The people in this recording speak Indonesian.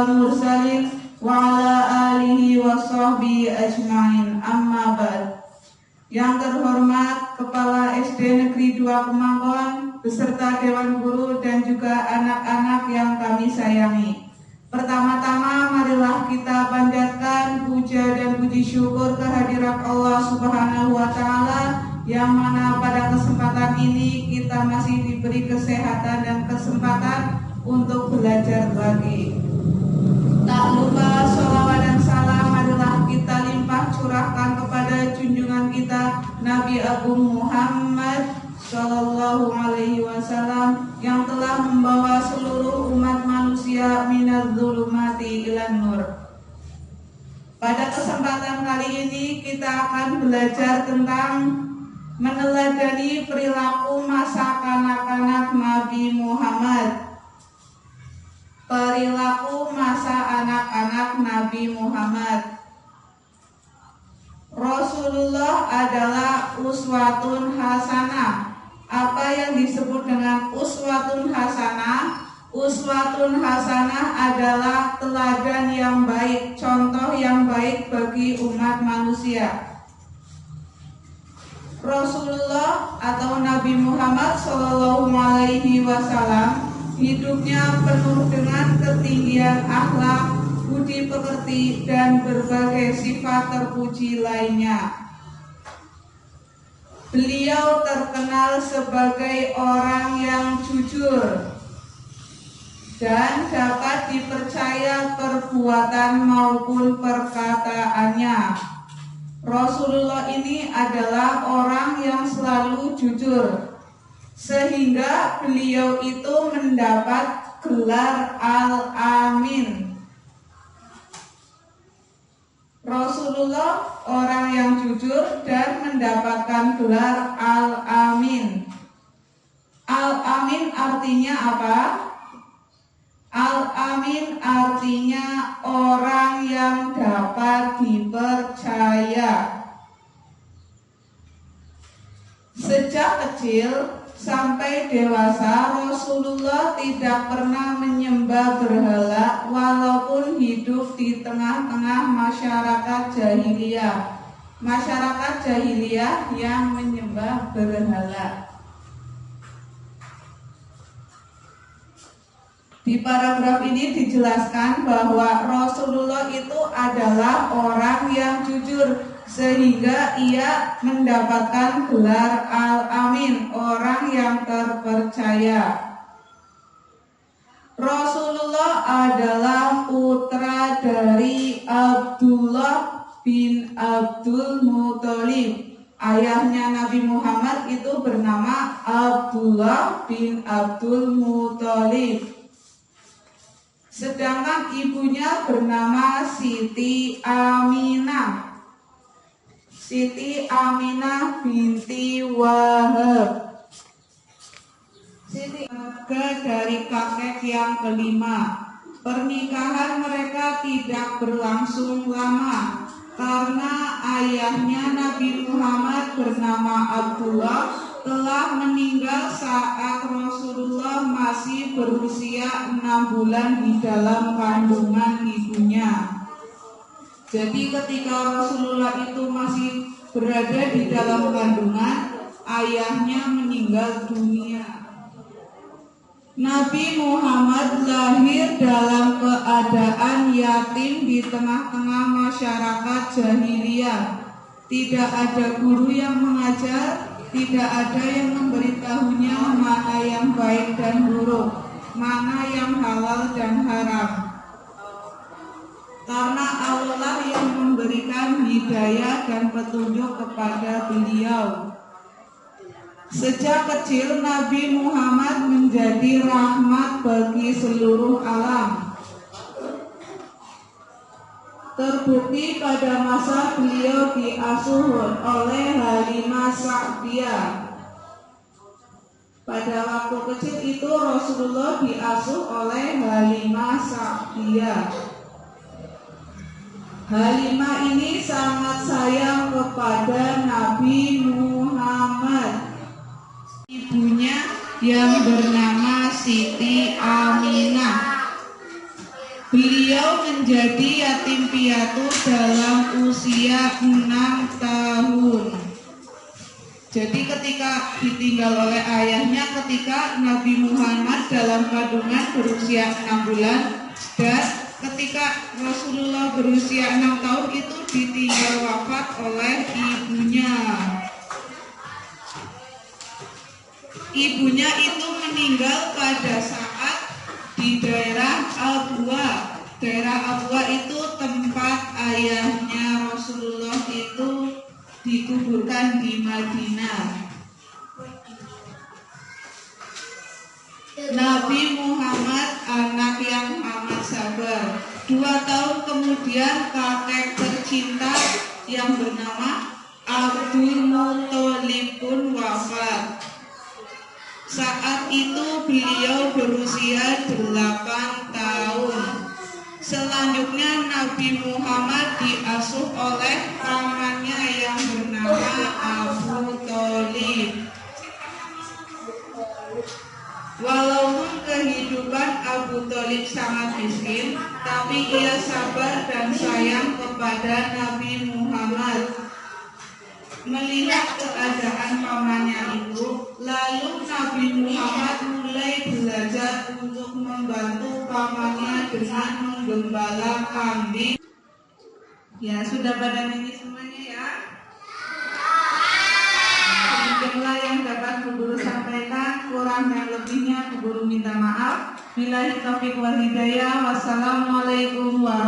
wal mursalin wa ala alihi wa sahbihi ajma'in. Amma ba'd. Yang terhormat Kepala SD Negeri 2 Kemangkon beserta Dewan Guru dan juga anak-anak yang kami sayangi. Pertama-tama marilah kita panjatkan puja dan puji syukur kehadirat Allah Subhanahu wa Ta'ala, yang mana pada kesempatan ini kita masih diberi kesehatan dan kesempatan untuk belajar lagi. Tak lupa sholawat dan salam marilah kita limpah curahkan kepada junjungan kita Nabi Agung Muhammad Sallallahu Alaihi Wasallam, yang telah membawa seluruh umat manusia minadz zulumati ilan nur. Pada kesempatan kali ini kita akan belajar tentang meneladani perilaku masa kanak-kanak Nabi Muhammad. Perilaku masa anak-anak Nabi Muhammad. Rasulullah adalah uswatun hasanah. Apa yang disebut dengan uswatun hasanah? Uswatun hasanah adalah teladan yang baik, contoh yang baik bagi umat manusia. Rasulullah atau Nabi Muhammad Sallallahu Alaihi Wasallam hidupnya penuh dengan ketinggian akhlak, budi pekerti, dan berbagai sifat terpuji lainnya. Beliau terkenal sebagai orang yang jujur dan dapat dipercaya perbuatan maupun perkataannya. Rasulullah ini adalah orang yang selalu jujur, sehingga beliau itu mendapat gelar Al-Amin. Rasulullah orang yang jujur dan mendapatkan gelar Al-Amin. Al-Amin artinya apa? Al-Amin artinya orang yang dapat dipercaya. Sejak kecil sampai dewasa, Rasulullah tidak pernah menyembah berhala walaupun hidup di tengah-tengah masyarakat jahiliyah. Masyarakat jahiliyah yang menyembah berhala. Di paragraf ini dijelaskan bahwa Rasulullah itu adalah orang yang jujur, sehingga ia mendapatkan gelar Al-Amin, orang yang terpercaya. Rasulullah adalah putra dari Abdullah bin Abdul Muthalib. Ayahnya Nabi Muhammad itu bernama Abdullah bin Abdul Muthalib. Sedangkan ibunya bernama Siti Aminah. Siti Aminah binti Wahab. Siti dari kakek yang kelima. Pernikahan mereka tidak berlangsung lama karena ayahnya Nabi Muhammad bernama Abdullah telah meninggal saat Rasulullah masih berusia 6 bulan di dalam kandungan ibunya. Jadi ketika Rasulullah itu masih berada di dalam kandungan, ayahnya meninggal dunia. Nabi Muhammad lahir dalam keadaan yatim di tengah-tengah masyarakat jahiliyah. Tidak ada guru yang mengajar, tidak ada yang memberitahunya mana yang baik dan buruk, mana yang halal dan haram. Karena Allah yang memberikan hidayah dan petunjuk kepada beliau. Sejak kecil Nabi Muhammad menjadi rahmat bagi seluruh alam. Terbukti pada masa beliau diasuh oleh Halimah Sa'diyah. Pada waktu kecil itu Rasulullah diasuh oleh Halimah Sa'diyah. Halimah ini sangat sayang kepada Nabi Muhammad. Ibunya yang bernama Siti Aminah. Beliau menjadi yatim piatu dalam usia 6 tahun. Jadi ketika ditinggal oleh ayahnya ketika Nabi Muhammad dalam kandungan berusia 6 bulan, dan ketika Rasulullah berusia 6 tahun itu ditinggal wafat oleh ibunya. Ibunya itu meninggal pada saat di daerah Abwa. Daerah Abwa itu tempat ayahnya Rasulullah itu dikuburkan di Madinah. Nabi Muhammad anak yang amat sabar. 2 tahun kemudian kakek tercinta yang bernama Abdul Muthalib pun wafat. Saat itu beliau berusia 8 tahun. Selanjutnya Nabi Muhammad diasuh oleh pamannya yang bernama Abu Thalib. Walaupun kehidupan Abu Thalib sangat miskin, tapi ia sabar dan sayang kepada Nabi Muhammad. Melihat keadaan pamannya itu, lalu Nabi Muhammad mulai belajar untuk membantu pamannya dengan menggembala kambing. Ya, sudah pada nyanyi semuanya ya. Demikianlah yang dapat Bu Guru sampaikan, kurang dan lebihnya Bu Guru minta maaf. Billahi taufiq wal hidayah. Wassalamualaikum warahmatullahi wabarakatuh.